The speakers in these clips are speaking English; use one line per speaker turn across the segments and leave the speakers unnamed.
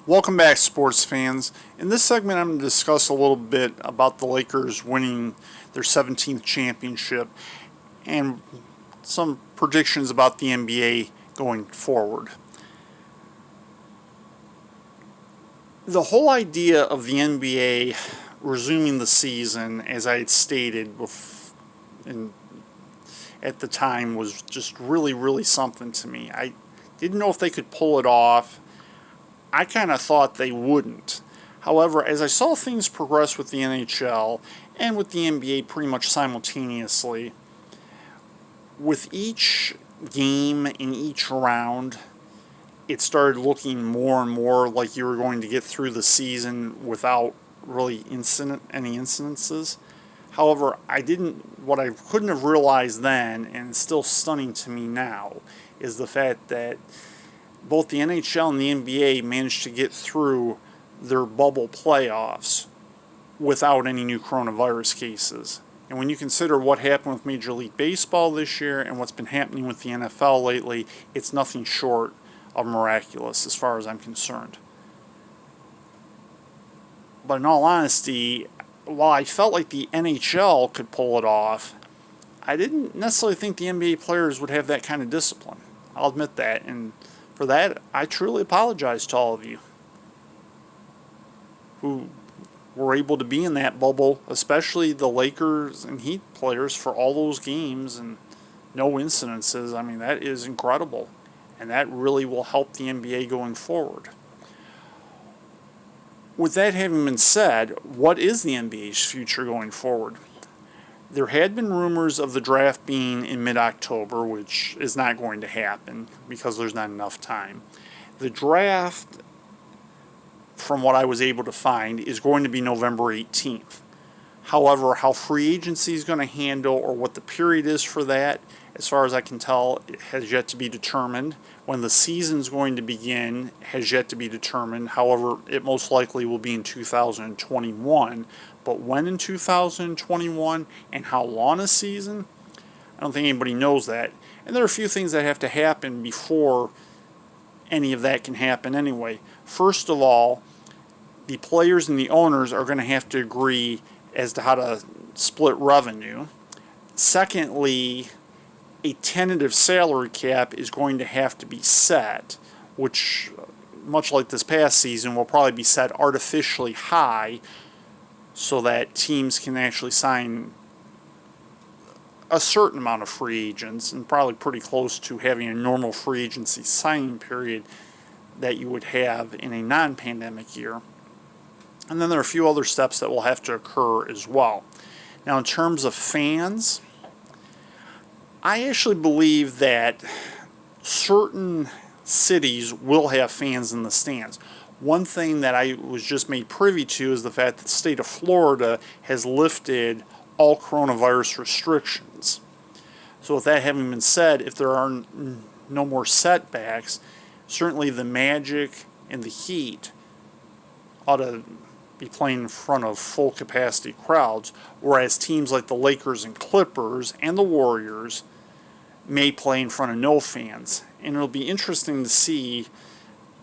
Welcome back, sports fans. In this segment, I'm going to discuss a little bit about the Lakers winning their 17th championship and some predictions about the NBA going forward. The whole idea of the NBA resuming the season, as I had stated at the time, was just really something to me. I didn't know if they could pull it off. I kind of thought they wouldn't. However, as I saw things progress with the NHL and with the NBA pretty much simultaneously, with each game in each round, it started looking more and more like you were going to get through the season without really any incidences. However, what I couldn't have realized then, and it's still stunning to me now, is the fact that both the NHL and the NBA managed to get through their bubble playoffs without any new coronavirus cases. And when you consider what happened with Major League Baseball this year and what's been happening with the NFL lately, it's nothing short of miraculous as far as I'm concerned. But in all honesty, while I felt like the NHL could pull it off, I didn't necessarily think the NBA players would have that kind of discipline. I'll admit that, and for that, I truly apologize to all of you who were able to be in that bubble, especially the Lakers and Heat players, for all those games and no incidences. I mean, that is incredible, and that really will help the NBA going forward. With that having been said, what is the NBA's future going forward? There had been rumors of the draft being in mid-October, which is not going to happen because there's not enough time. The draft, from what I was able to find, is going to be November 18th. However, how free agency is going to handle or what the period is for that, as far as I can tell, it has yet to be determined. When the season is going to begin has yet to be determined. However, it most likely will be in 2021. But when in 2021 and how long a season, I don't think anybody knows that. And there are a few things that have to happen before any of that can happen anyway. First of all, the players and the owners are going to have to agree as to how to split revenue. Secondly, a tentative salary cap is going to have to be set, which, much like this past season, will probably be set artificially high so that teams can actually sign a certain amount of free agents, and probably pretty close to having a normal free agency signing period that you would have in a non-pandemic year. And then there are a few other steps that will have to occur as well. Now, in terms of fans, I actually believe that certain cities will have fans in the stands. One thing that I was just made privy to is the fact that the state of Florida has lifted all coronavirus restrictions. So with that having been said, if there are no more setbacks, certainly the Magic and the Heat ought to be playing in front of full capacity crowds, whereas teams like the Lakers and Clippers and the Warriors may play in front of no fans. And it'll be interesting to see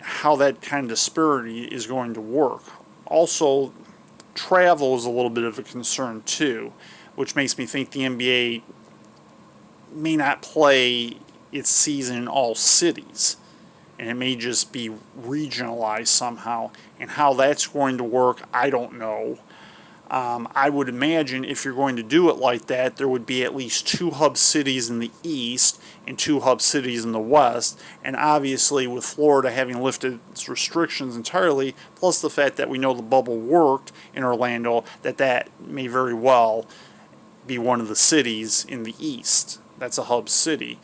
how that kind of disparity is going to work. Also, travel is a little bit of a concern too, which makes me think the NBA may not play its season in all cities, and it may just be regionalized somehow. And how that's going to work, I don't know. I would imagine if you're going to do it like that, there would be at least 2 hub cities in the East and 2 hub cities in the West. And obviously, with Florida having lifted its restrictions entirely, plus the fact that we know the bubble worked in Orlando, that may very well be one of the cities in the East. That's a hub city.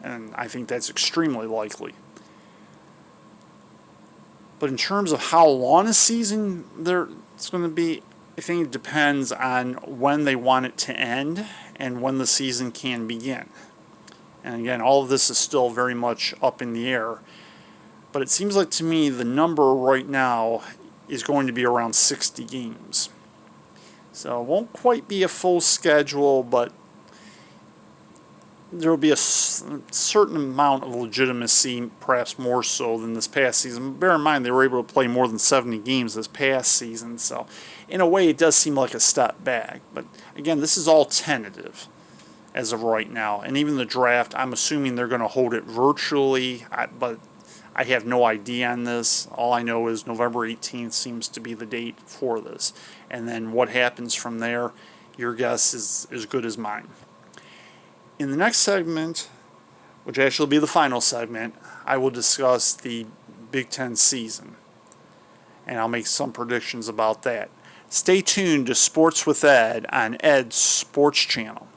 And I think that's extremely likely. But in terms of how long a season it's going to be, I think it depends on when they want it to end and when the season can begin. And again, all of this is still very much up in the air. But it seems like to me the number right now is going to be around 60 games. So it won't quite be a full schedule, but there will be a certain amount of legitimacy, perhaps more so than this past season. Bear in mind, they were able to play more than 70 games this past season, so in a way, it does seem like a step back. But again, this is all tentative as of right now, and even the draft, I'm assuming they're going to hold it virtually, but I have no idea on this. All I know is November 18th seems to be the date for this, and then what happens from there, your guess is as good as mine. In the next segment, which actually will be the final segment, I will discuss the Big Ten season, and I'll make some predictions about that. Stay tuned to Sports with Ed on Ed's Sports Channel.